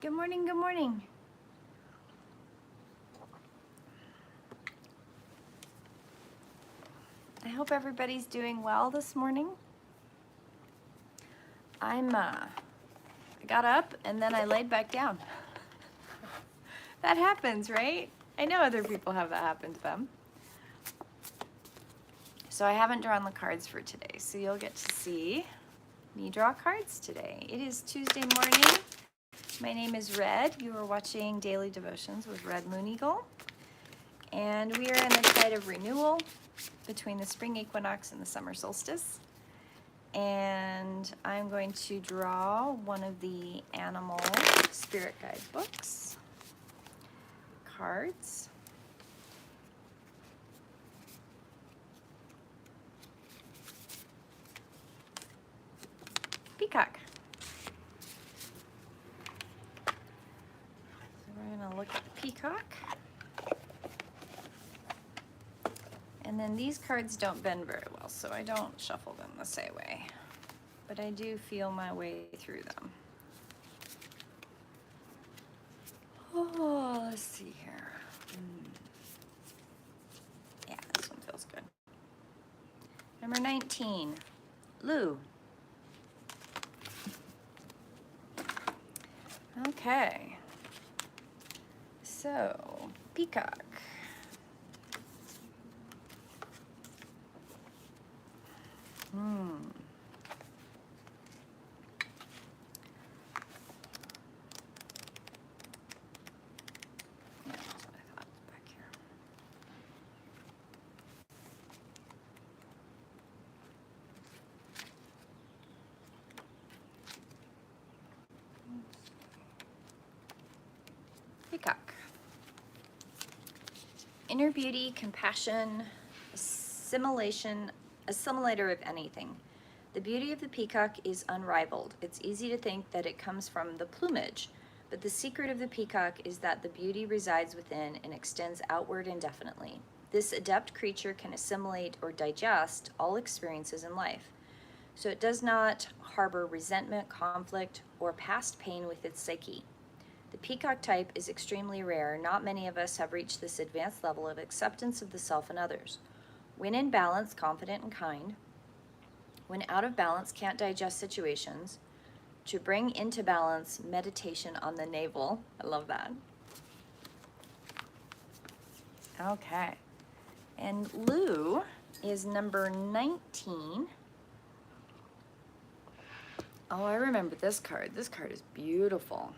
Good morning, good morning. I hope everybody's doing well this morning. I got up and then I laid back down. That happens, right? I know other people have that happen to them. So I haven't drawn the cards for today, so you'll get to see me draw cards today. It is Tuesday morning. My name is Red. You are watching Daily Devotions with Red Moon Eagle. And we are in the tide of renewal between the spring equinox and the summer solstice. And I'm going to draw one of the animal spirit guide books cards. Peacock. So we're going to look at the peacock. And then these cards don't bend very well, so I don't shuffle them the same way. But I do feel my way through them. Oh, let's see here. Yeah, this one feels good. Number 19, Lou. Okay. So, peacock. Yeah, that's what I thought back here. Peacock. Inner beauty, compassion, assimilation, assimilator of anything. The beauty of the peacock is unrivaled. It's easy to think that it comes from the plumage, but the secret of the peacock is that the beauty resides within and extends outward indefinitely. This adept creature can assimilate or digest all experiences in life, so it does not harbor resentment, conflict, or past pain with its psyche. The peacock type is extremely rare. Not many of us have reached this advanced level of acceptance of the self and others. When in balance, confident and kind. When out of balance, can't digest situations. To bring into balance, meditation on the navel. I love that. Okay. And Lou is number 19. Oh, I remember this card. This card is beautiful.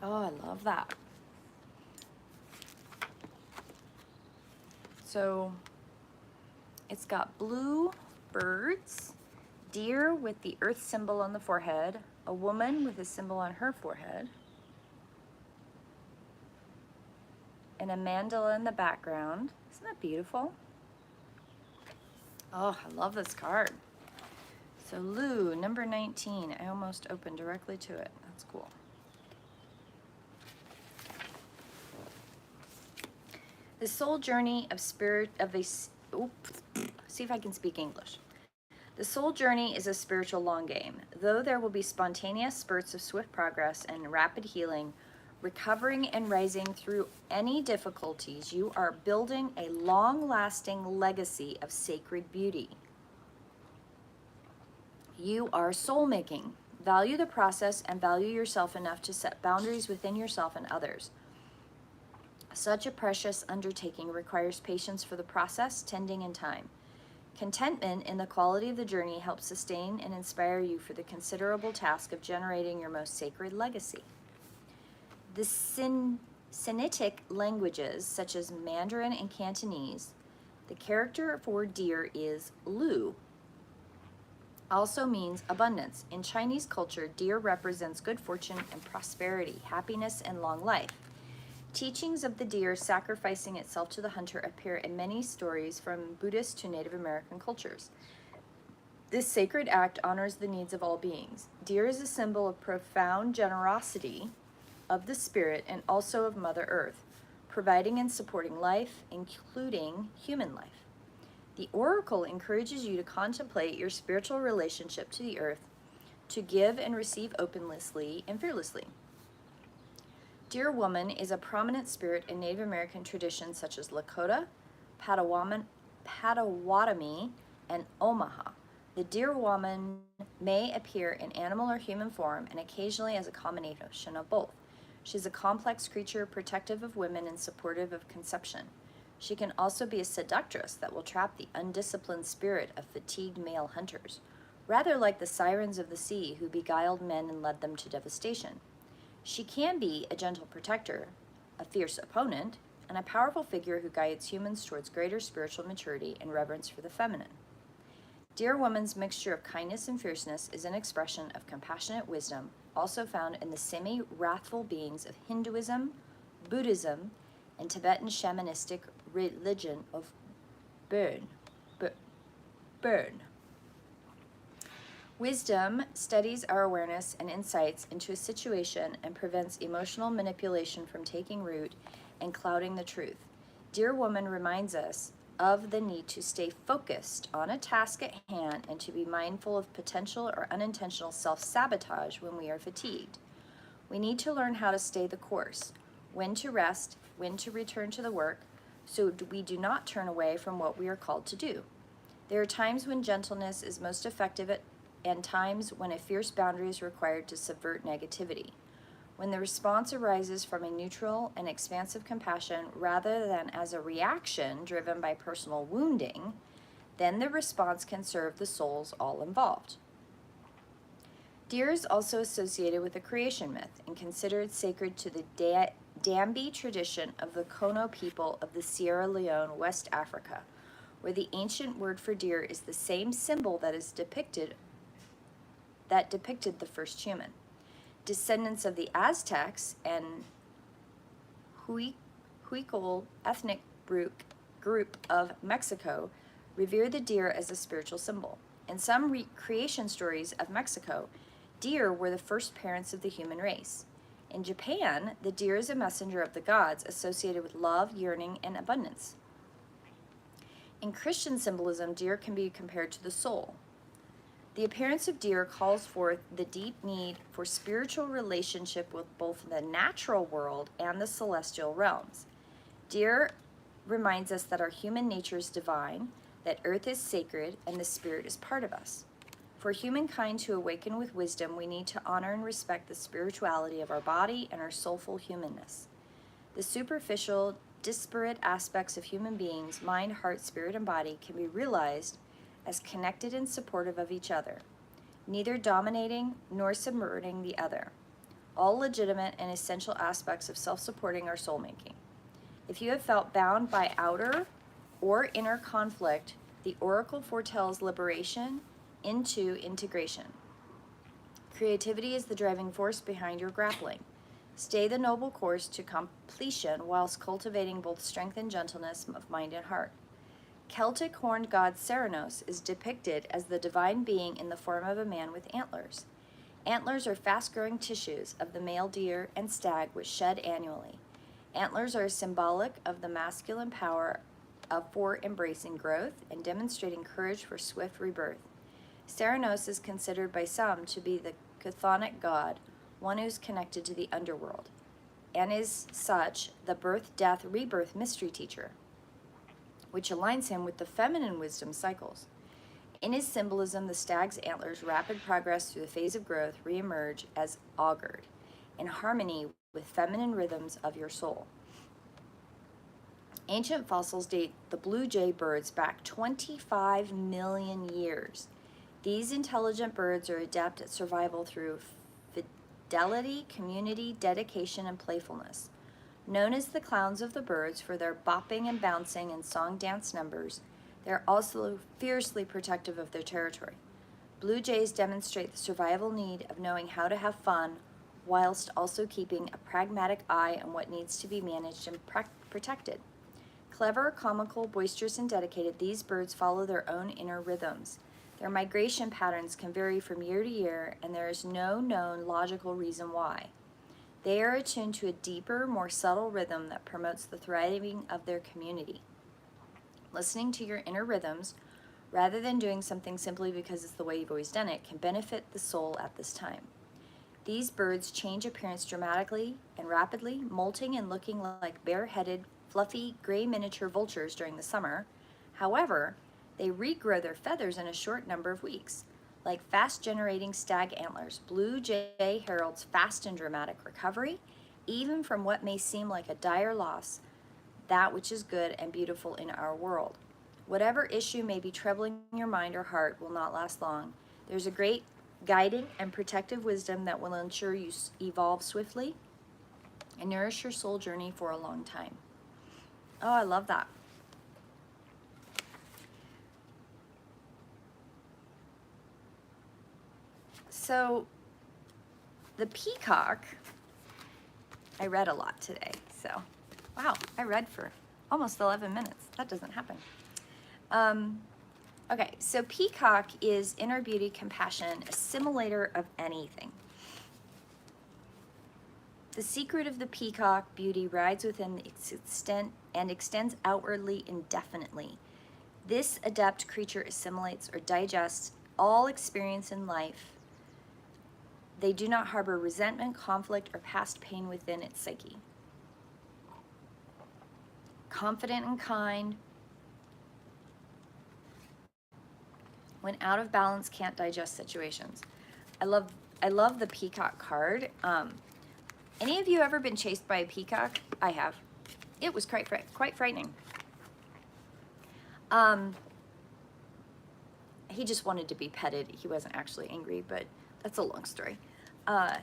Oh, I love that. So it's got blue birds, deer with the earth symbol on the forehead, a woman with a symbol on her forehead, and a mandala in the background. Isn't that beautiful? Oh, I love this card. So Lou, number 19. I almost opened directly to it. That's cool. The soul journey of spirit of a, see if I can speak English. The soul journey is a spiritual long game. Though there will be spontaneous spurts of swift progress and rapid healing, recovering and rising through any difficulties, you are building a long-lasting legacy of sacred beauty. You are soul making. Value the process and value yourself enough to set boundaries within yourself and others. Such a precious undertaking requires patience for the process, tending, and time. Contentment in the quality of the journey helps sustain and inspire you for the considerable task of generating your most sacred legacy. The Sinitic languages, such as Mandarin and Cantonese, the character for deer is Lu, also means abundance. In Chinese culture, deer represents good fortune and prosperity, happiness, and long life. Teachings of the deer sacrificing itself to the hunter appear in many stories from Buddhist to Native American cultures. This sacred act honors the needs of all beings. Deer is a symbol of profound generosity of the spirit and also of Mother Earth, providing and supporting life, including human life. The oracle encourages you to contemplate your spiritual relationship to the earth, to give and receive openly and fearlessly. Deer woman is a prominent spirit in Native American traditions such as Lakota, Potawatomi, and Omaha. The deer woman may appear in animal or human form and occasionally as a combination of both. She is a complex creature, protective of women and supportive of conception. She can also be a seductress that will trap the undisciplined spirit of fatigued male hunters, rather like the sirens of the sea who beguiled men and led them to devastation. She can be a gentle protector, a fierce opponent, and a powerful figure who guides humans towards greater spiritual maturity and reverence for the feminine. Deer woman's mixture of kindness and fierceness is an expression of compassionate wisdom, also found in the semi-wrathful beings of Hinduism, Buddhism, and Tibetan shamanistic religion of Burn. Wisdom studies our awareness and insights into a situation and prevents emotional manipulation from taking root and clouding the truth. Dear Woman reminds us of the need to stay focused on a task at hand and to be mindful of potential or unintentional self-sabotage when we are fatigued. We need to learn how to stay the course, when to rest, when to return to the work, so we do not turn away from what we are called to do. There are times when gentleness is most effective and times when a fierce boundary is required to subvert negativity. When the response arises from a neutral and expansive compassion rather than as a reaction driven by personal wounding, then the response can serve the souls all involved. Deer is also associated with the creation myth and considered sacred to the Dambi tradition of the Kono people of the Sierra Leone, West Africa, where the ancient word for deer is the same symbol that depicted the first human. Descendants of the Aztecs and Huichol ethnic group of Mexico revere the deer as a spiritual symbol. In some creation stories of Mexico, deer were the first parents of the human race. In Japan, the deer is a messenger of the gods associated with love, yearning, and abundance. In Christian symbolism, deer can be compared to the soul. The appearance of deer calls forth the deep need for spiritual relationship with both the natural world and the celestial realms. Deer reminds us that our human nature is divine, that earth is sacred, and the spirit is part of us. For humankind to awaken with wisdom, we need to honor and respect the spirituality of our body and our soulful humanness. The superficial, disparate aspects of human beings, mind, heart, spirit, and body, can be realized as connected and supportive of each other, neither dominating nor subverting the other, all legitimate and essential aspects of self-supporting our soul-making. If you have felt bound by outer or inner conflict, the oracle foretells liberation into integration. Creativity is the driving force behind your grappling. Stay the noble course to completion whilst cultivating both strength and gentleness of mind and heart. Celtic horned god Ceranos is depicted as the divine being in the form of a man with antlers. Antlers are fast-growing tissues of the male deer and stag which shed annually. Antlers are symbolic of the masculine power for embracing growth and demonstrating courage for swift rebirth. Ceranos is considered by some to be the chthonic god, one who is connected to the underworld, and is such the birth, death, rebirth mystery teacher, which aligns him with the feminine wisdom cycles. In his symbolism, the stag's antlers' rapid progress through the phase of growth reemerge as augured, in harmony with feminine rhythms of your soul. Ancient fossils date the blue jay birds back 25 million years. These intelligent birds are adept at survival through fidelity, community, dedication, and playfulness. Known as the clowns of the birds for their bopping and bouncing and song-dance numbers, they are also fiercely protective of their territory. Blue jays demonstrate the survival need of knowing how to have fun whilst also keeping a pragmatic eye on what needs to be managed and protected. Clever, comical, boisterous, and dedicated, these birds follow their own inner rhythms. Their migration patterns can vary from year to year, and there is no known logical reason why. They are attuned to a deeper, more subtle rhythm that promotes the thriving of their community. Listening to your inner rhythms, rather than doing something simply because it's the way you've always done it, can benefit the soul at this time. These birds change appearance dramatically and rapidly, molting and looking like bare-headed, fluffy, gray miniature vultures during the summer. However, they regrow their feathers in a short number of weeks. Like fast-generating stag antlers, blue jay heralds fast and dramatic recovery, even from what may seem like a dire loss, that which is good and beautiful in our world. Whatever issue may be troubling your mind or heart will not last long. There's a great guiding and protective wisdom that will ensure you evolve swiftly and nourish your soul journey for a long time. Oh, I love that. So the peacock, I read a lot today. So, wow, I read for almost 11 minutes. That doesn't happen. Okay, so peacock is inner beauty, compassion, assimilator of anything. The secret of the peacock beauty rides within its extent and extends outwardly indefinitely. This adept creature assimilates or digests all experience in life. They do not harbor resentment, conflict, or past pain within its psyche. Confident and kind. When out of balance, can't digest situations. I love the peacock card. Any of you ever been chased by a peacock? I have. It was quite frightening. He just wanted to be petted. He wasn't actually angry, but that's a long story. I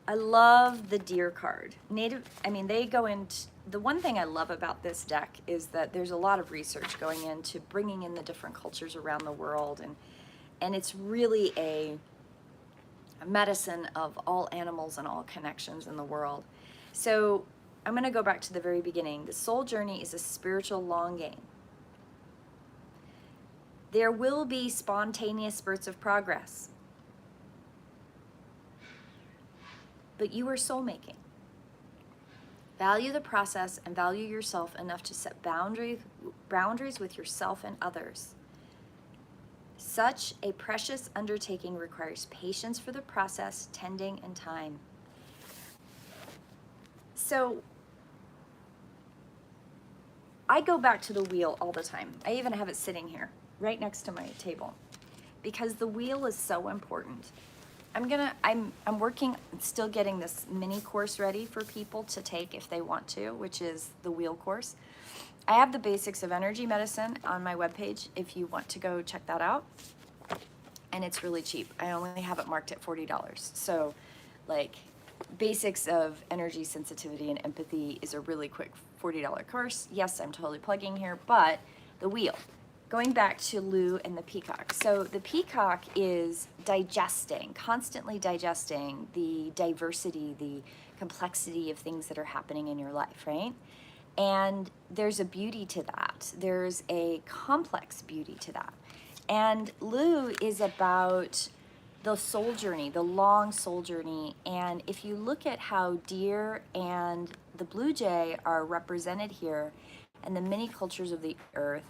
love the deer card. They go into, the one thing I love about this deck is that there's a lot of research going into bringing in the different cultures around the world, and it's really a medicine of all animals and all connections in the world. So I'm going to go back to the very beginning. The soul journey is a spiritual long game. There will be spontaneous spurts of progress, but you are soul making. Value the process and value yourself enough to set boundaries with yourself and others. Such a precious undertaking requires patience for the process, tending, and time. So I go back to the wheel all the time. I even have it sitting here right next to my table because the wheel is so important. I'm working, still getting this mini course ready for people to take if they want to, which is the wheel course. I have the basics of energy medicine on my webpage if you want to go check that out. And it's really cheap. I only have it marked at $40. So like basics of energy sensitivity and empathy is a really quick $40 course. Yes, I'm totally plugging here, but the wheel. Going back to Lou and the peacock. So the peacock is constantly digesting the diversity, the complexity of things that are happening in your life, right? And there's a beauty to that. There's a complex beauty to that. And Lou is about the soul journey, the long soul journey. And if you look at how deer and the blue jay are represented here and the many cultures of the earth,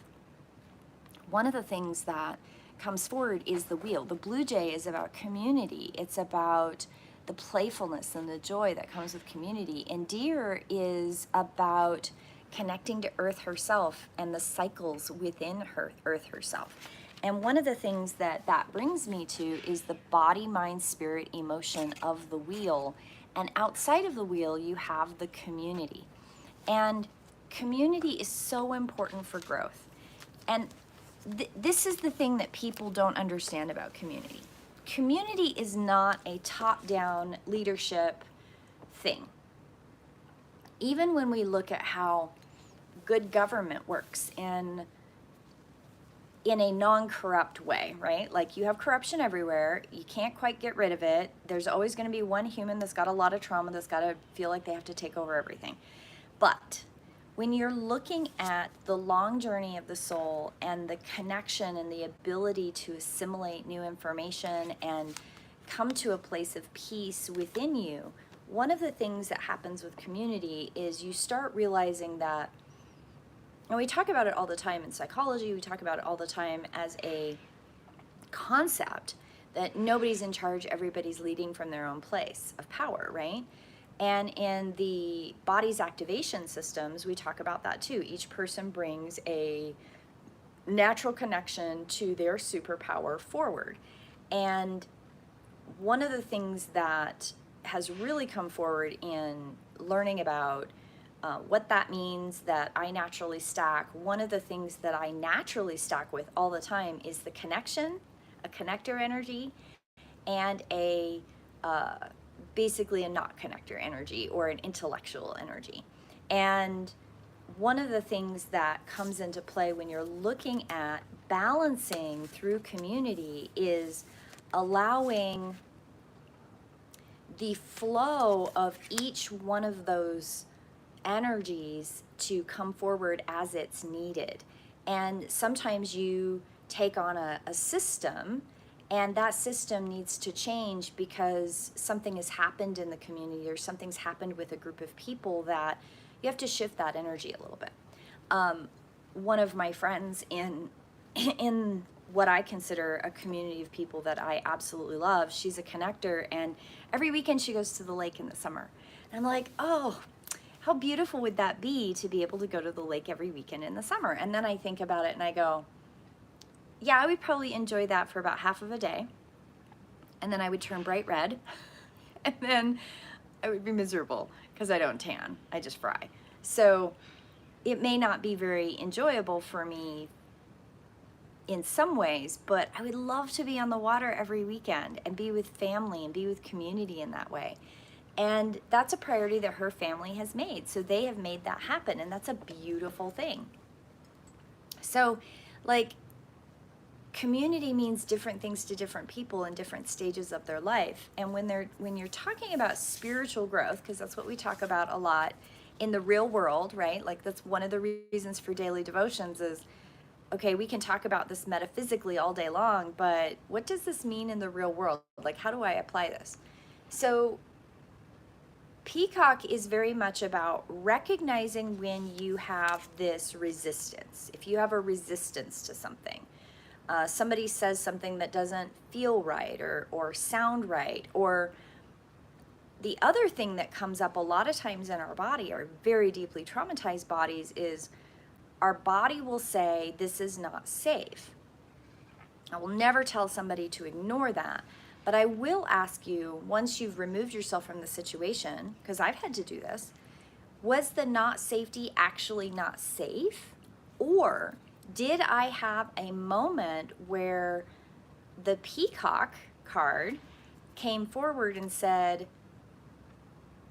one of the things that comes forward is the wheel. The blue jay is about community. It's about the playfulness and the joy that comes with community. And deer is about connecting to Earth herself and the cycles within Earth herself. And one of the things that brings me to is the body, mind, spirit, emotion of the wheel. And outside of the wheel, you have the community. And community is so important for growth. And this is the thing that people don't understand about community. Community is not a top-down leadership thing. Even when we look at how good government works in a non-corrupt way, right? Like you have corruption everywhere. You can't quite get rid of it. There's always going to be one human that's got a lot of trauma that's got to feel like they have to take over everything. But when you're looking at the long journey of the soul and the connection and the ability to assimilate new information and come to a place of peace within you, one of the things that happens with community is you start realizing that And we talk about it all the time in psychology. We talk about it all the time as a concept that nobody's in charge, everybody's leading from their own place of power, right? And in the body's activation systems, we talk about that too. Each person brings a natural connection to their superpower forward. And one of the things that has really come forward in learning about what that means that I naturally stack, one of the things that I naturally stack with all the time is the connection, a connector energy, and a basically a not connector energy or an intellectual energy. And one of the things that comes into play when you're looking at balancing through community is allowing the flow of each one of those energies to come forward as it's needed. And sometimes you take on a system, and that system needs to change because something has happened in the community or something's happened with a group of people that you have to shift that energy a little bit. One of my friends in what I consider a community of people that I absolutely love, she's a connector, and every weekend she goes to the lake in the summer. And I'm like, oh, how beautiful would that be to be able to go to the lake every weekend in the summer? And then I think about it and I go, yeah, I would probably enjoy that for about half of a day. And then I would turn bright red. And then I would be miserable because I don't tan, I just fry. So it may not be very enjoyable for me in some ways, but I would love to be on the water every weekend and be with family and be with community in that way. And that's a priority that her family has made. So they have made that happen, and that's a beautiful thing. So, like, community means different things to different people in different stages of their life. And when you're talking about spiritual growth, because that's what we talk about a lot in the real world, right? Like, that's one of the reasons for daily devotions is, okay, we can talk about this metaphysically all day long, but what does this mean in the real world? Like, how do I apply this? So Peacock is very much about recognizing when you have this resistance. If you have a resistance to something, somebody says something that doesn't feel right or sound right, or the other thing that comes up a lot of times in our body, our very deeply traumatized bodies, is our body will say, this is not safe. I will never tell somebody to ignore that. But I will ask you, once you've removed yourself from the situation, because I've had to do this, was the not safety actually not safe? Or did I have a moment where the peacock card came forward and said,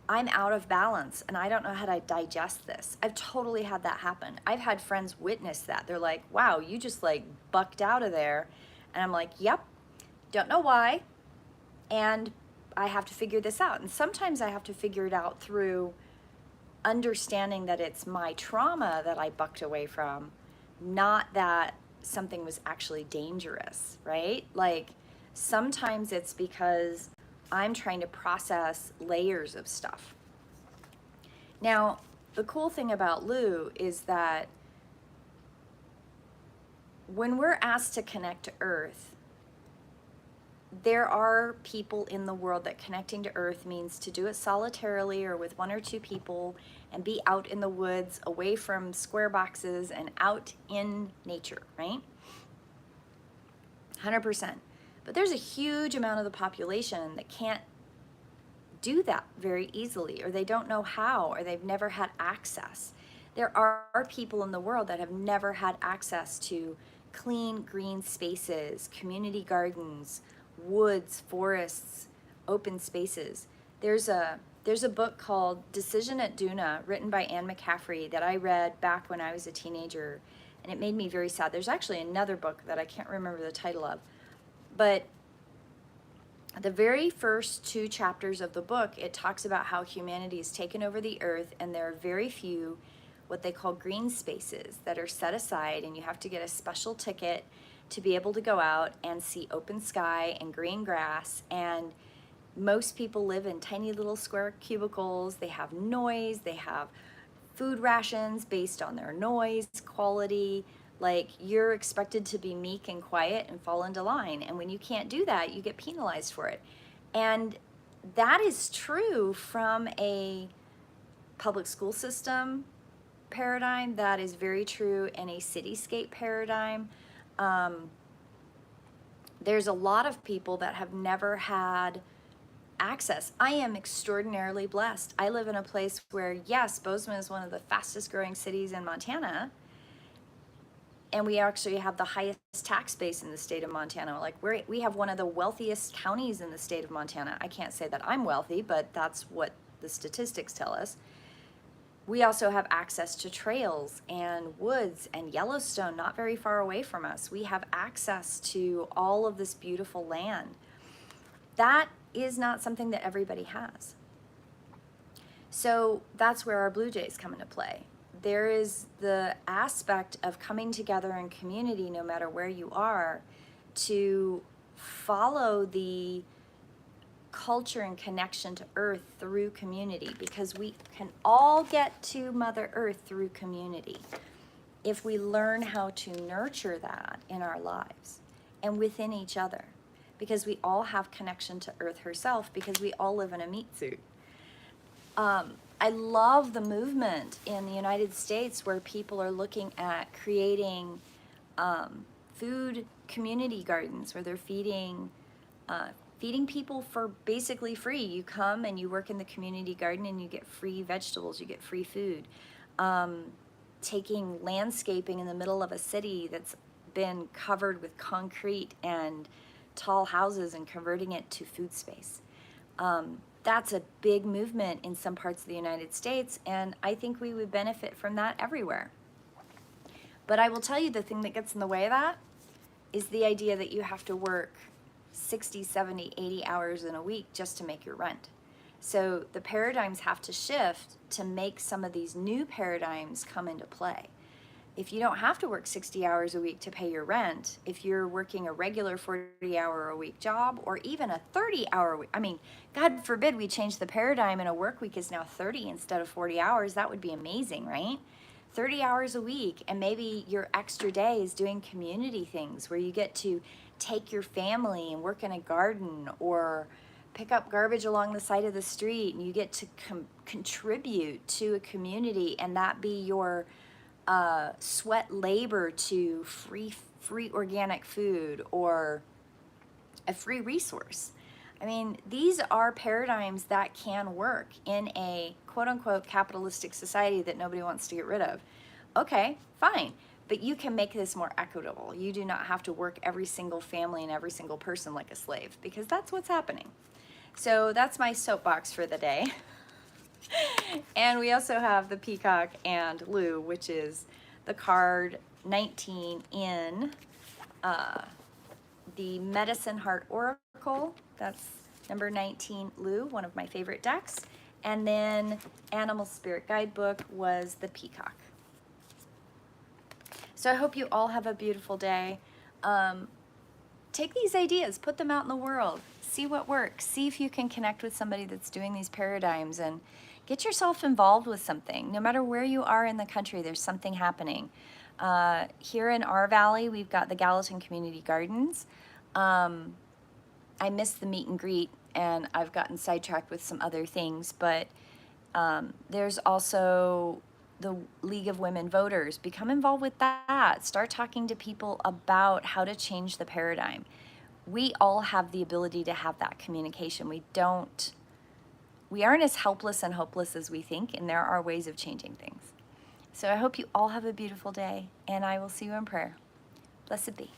I'm out of balance and I don't know how to digest this? I've totally had that happen. I've had friends witness that. They're like, wow, you just like bucked out of there. And I'm like, yep, don't know why. And I have to figure this out. And sometimes I have to figure it out through understanding that it's my trauma that I bucked away from, not that something was actually dangerous, right? Like, sometimes it's because I'm trying to process layers of stuff. Now, the cool thing about Lou is that when we're asked to connect to Earth, there are people in the world that connecting to Earth means to do it solitarily or with one or two people and be out in the woods, away from square boxes and out in nature, right? 100%. But there's a huge amount of the population that can't do that very easily, or they don't know how, or they've never had access. There are people in the world that have never had access to clean, green spaces, community gardens, woods, forests, open spaces. There's a book called Decision at Duna, written by Anne McCaffrey, that I read back when I was a teenager, and it made me very sad. There's actually another book that I can't remember the title of, but the very first 2 chapters of the book, it talks about how humanity has taken over the earth, and there are very few what they call green spaces that are set aside, and you have to get a special ticket to be able to go out and see open sky and green grass. And most people live in tiny little square cubicles. They have noise, they have food rations based on their noise, quality. Like, you're expected to be meek and quiet and fall into line. And when you can't do that, you get penalized for it. And that is true from a public school system paradigm. That is very true in a cityscape paradigm. There's a lot of people that have never had access. I am extraordinarily blessed. I live in a place where, yes, Bozeman is one of the fastest growing cities in Montana, and we actually have the highest tax base in the state of Montana. Like, we have one of the wealthiest counties in the state of Montana. I can't say that I'm wealthy, but that's what the statistics tell us. We also have access to trails and woods and Yellowstone not very far away from us. We have access to all of this beautiful land. That is not something that everybody has. So that's where our Blue Jays come into play. There is the aspect of coming together in community, no matter where you are, to follow the culture and connection to Earth through community, because we can all get to Mother Earth through community if we learn how to nurture that in our lives and within each other, because we all have connection to Earth herself, because we all live in a meat suit. I love the movement in the United States where people are looking at creating food community gardens where they're feeding people for basically free. You come and you work in the community garden and you get free vegetables, you get free food. Taking landscaping in the middle of a city that's been covered with concrete and tall houses and converting it to food space. That's a big movement in some parts of the United States, and I think we would benefit from that everywhere. But I will tell you, the thing that gets in the way of that is the idea that you have to work 60, 70, 80 hours in a week just to make your rent. So the paradigms have to shift to make some of these new paradigms come into play. If you don't have to work 60 hours a week to pay your rent, if you're working a regular 40-hour-a-week job, or even a 30-hour week, I mean, God forbid we change the paradigm and a work week is now 30 instead of 40 hours. That would be amazing, right? 30 hours a week, and maybe your extra day is doing community things where you get to take your family and work in a garden or pick up garbage along the side of the street, and you get to contribute to a community, and that be your sweat labor to free organic food or a free resource. I mean, these are paradigms that can work in a quote-unquote capitalistic society that nobody wants to get rid of. Okay, fine. But you can make this more equitable. You do not have to work every single family and every single person like a slave, because that's what's happening. So that's my soapbox for the day. And we also have the Peacock and Lou, which is the card 19 in the Medicine Heart Oracle. That's number 19, Lou, one of my favorite decks. And then Animal Spirit Guidebook was the Peacock. So I hope you all have a beautiful day. Take these ideas, put them out in the world, see what works, see if you can connect with somebody that's doing these paradigms, and get yourself involved with something. No matter where you are in the country, there's something happening. Here in our valley, we've got the Gallatin Community Gardens. I missed the meet and greet, and I've gotten sidetracked with some other things, but there's also the League of Women Voters. Become involved with that. Start talking to people about how to change the paradigm. We all have the ability to have that communication. We aren't as helpless and hopeless as we think, and there are ways of changing things. So I hope you all have a beautiful day, and I will see you in prayer. Blessed be.